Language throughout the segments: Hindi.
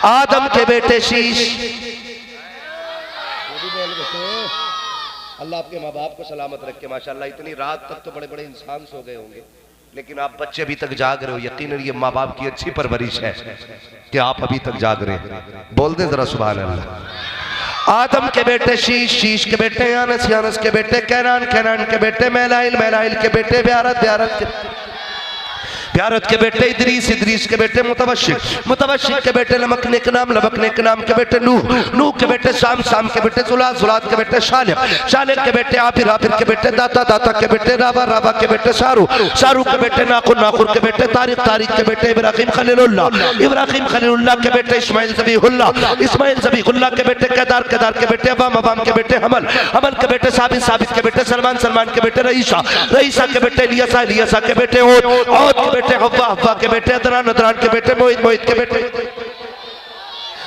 आदम के बेटे शीश। अल्लाह आपके माँ बाप को सलामत रखे माशाल्लाह। इतनी रात तक तो बड़े बड़े इंसान सो गए होंगे, लेकिन आप बच्चे अभी तक जाग रहे हो। यकीनन ये माँ बाप की अच्छी परवरिश है कि आप अभी तक जाग रहे हैं। बोल दे जरा सुभान अल्लाह। आदम के बेटे शीश, शीश के बेटे यानस, यानस के बेटे कैनान, कैनान के बेटे मैलाइल, मैलाइल के बेटे ब्यारत, ब्यारत के ब्यारत के बेटे इदरीस, इदरीस के बेटे मुतवशिक, मुतवशिक के बेटे लमकने के नाम, लमकने के नाम के बेटे नूह, नूह के बेटे शाम, शाम के बेटे जुलाद, जुलाद के बेटे शालिह, शालिह के बेटे आफिर, आफिर के बेटे दाता, दाता के बेटे राबा, राबा के बेटे शारू, शारू के बेटे नाकुर, नाकुर के बेटे तारिक, तारिक के बेटे इब्राहिम खलीलुल्लाह, इब्राहिम खलीलुल्लाह के बेटे इस्माइल ज़बीहुल्लाह, इस्माइल ज़बीहुल्लाह के बेटे केदार, केदार के बेटे अवाम, अवाम के बेटे हमल, हमल के बेटे साबित, साबित के बेटे सलमान, सलमान के बेटे रईसा, रईसा के बेटे इलियासा, इलियासा के बेटे औद, औद के बेटे हव्वा, हव्वा के बेटे अदनान, अदनान के बेटे मोहित, मोहित के बेटे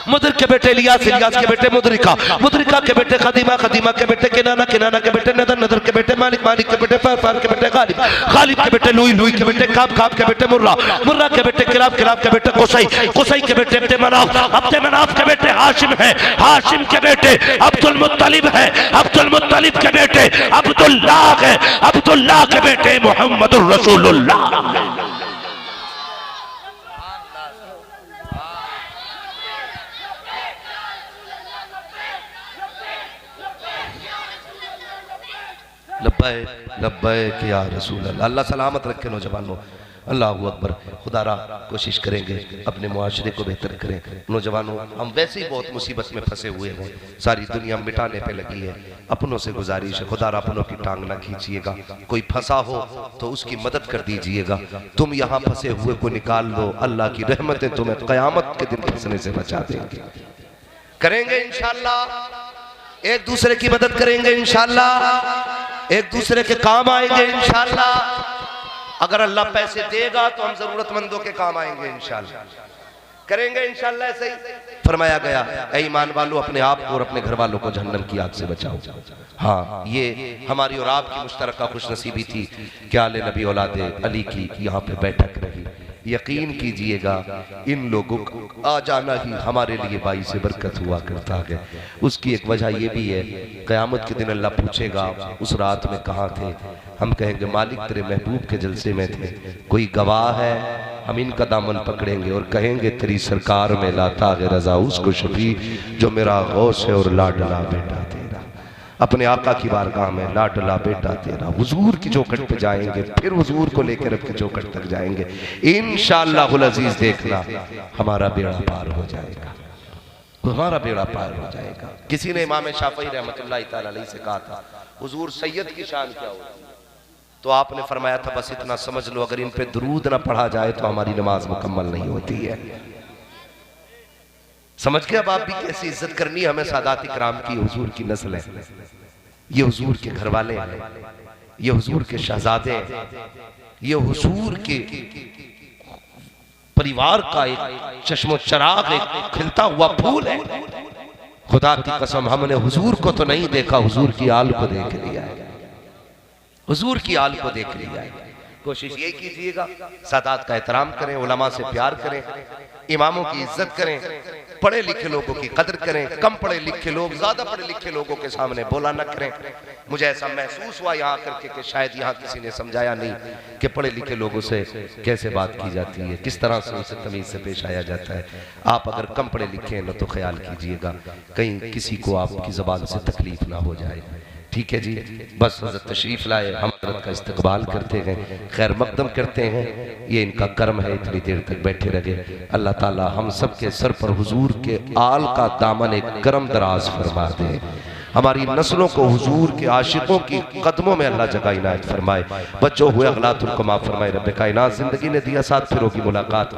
मुदर के बेटे इलियास, इलियास के बेटे मुदरिका, मुदरिका के बेटे खदीमा, खदीमा के बेटे किनाना, किनाना के बेटे नदर, नदर के बेटे मालिक, मालिक के बेटे फार, फार के बेटे गालिब, गालिब के बेटे लुई, लुई के बेटे काब, काब के बेटे मुर्रा, मुर्रा के बेटे किलाब, किलाब के बेटे कुसै, कुसै के बेटे अब्दे मनाफ, अब्दे मनाफ के बेटे हाशिम है, हाशिम के बेटे अब्दुल मुत्तलिब है, अब्दुल मुत्तलिब के बेटे अब्दुल्लाह है, अब्दुल्लाह के बेटे मुहम्मदुर रसूलुल्लाह। लब्बैक लब्बैक या रसूल अल्लाह। अल्लाह सलामत रखे नौजवानों। अल्लाहू अकबर। खुदारा कोशिश करेंगे अपने मुआशरे को बेहतर करें। नौजवानों हम वैसे ही बहुत मुसीबत में फंसे हुए हैं, सारी दुनिया मिटाने पे लगी है। अपनों से गुजारिश है खुदारा अपनों की टांग ना खींचिएगा। कोई फंसा हो तो उसकी मदद कर दीजिएगा। तुम यहाँ फंसे हुए को निकाल लो, अल्लाह की रहमतें तुम्हें क़यामत के दिन फंसने से बचा देंगे। करेंगे इंशाअल्लाह, एक दूसरे की मदद करेंगे इंशाअल्लाह, एक दूसरे के काम आएंगे इंशाअल्लाह। अगर अल्लाह पैसे देगा तो हम जरूरतमंदों के काम आएंगे इंशाअल्लाह। करेंगे इंशाअल्लाह। ऐसे ही फरमाया गया, ऐ ईमान वालों अपने आप को और अपने घर वालों को जहन्नम की आग से बचाओ। हाँ, ये हमारी और आपकी मुश्तरका खुशनसीबी थी कि आले नबी औलादे अली की यहाँ पे बैठक रही। यकीन कीजिएगा इन लोगों को आ जाना ही हमारे लिए बाईस बरकत हुआ करता है। उसकी एक वजह यह भी है, क़यामत के दिन अल्लाह पूछेगा उस रात में कहाँ थे। हम कहेंगे मालिक तेरे महबूब के जलसे में थे। कोई गवाह है? हम इनका दामन पकड़ेंगे और कहेंगे तेरी सरकार में लाता है रजा उसको शफी जो मेरा गौस है और लाडला बेटा तेरा। अपने आका की बारगाह में लाडला बेटा तेरा। हुजूर की चौखट पे जाएंगे, फिर हुजूर को लेकर अपनी चौखट तक जाएंगे इंशाअल्लाहुल अजीज। देखना हमारा बेड़ा पार हो जाएगा, हमारा बेड़ा पार हो जाएगा। किसी ने इमाम शाफई रहमतुल्लाह तआला अलैहि से कहा था हुजूर सैयद की शान क्या होती है, तो आपने फरमाया था बस इतना समझ लो अगर इन पे दुरूद ना पढ़ा जाए तो हमारी नमाज मुकम्मल नहीं होती है। समझ के अब आप भी कैसी इज्जत करनी है हमें सादात इकराम की। हुजूर की नस्ल है, ये हुजूर के घर वाले हैं, ये हुजूर के शहजादे हैं, ये हुजूर के परिवार का एक चश्मो चराग, एक खिलता हुआ फूल है। खुदा की कसम हमने हुजूर को तो नहीं देखा, हुजूर की आल को देख लिया है, हुजूर की आल को देख लिया है। कोशिश यही कीजिएगा सादात का एहतराम करें, उलमा से प्यार करें, इमामों की इज्जत करें, पढ़े लिखे लोगों की कदर करें। कम पढ़े लिखे लोग ज्यादा पढ़े लिखे लोगों के सामने बोला न करें। मुझे ऐसा महसूस हुआ यहाँ करके कि शायद यहाँ किसी ने समझाया नहीं कि पढ़े लिखे लोगों से कैसे बात की जाती है, किस तरह से उनसे तमीज से पेश आया जाता है। आप अगर कम पढ़े लिखे हैं ना तो ख्याल कीजिएगा कहीं किसी को आपकी जबान से तकलीफ ना हो जाए। ठीक है जी, बस हज़रत तशरीफ लाए, हम हज़रत का इस्तकबाल करते हैं, खैर मकदम करते हैं। ये इनका कर्म है इतनी देर तक बैठे रहे। अल्लाह ताला हम सब के सर पर हुजूर के आल का दामन एक करम दराज फरमा दे। हमारी नस्लों को हुजूर के आशिकों की कदमों में अल्लाह जगह इनायत फरमाए। बच्चों हुए अगलातुल को माफ फरमाए। रब्बे कायनात जिंदगी ने दिया, साथ फिर होगी मुलाकात।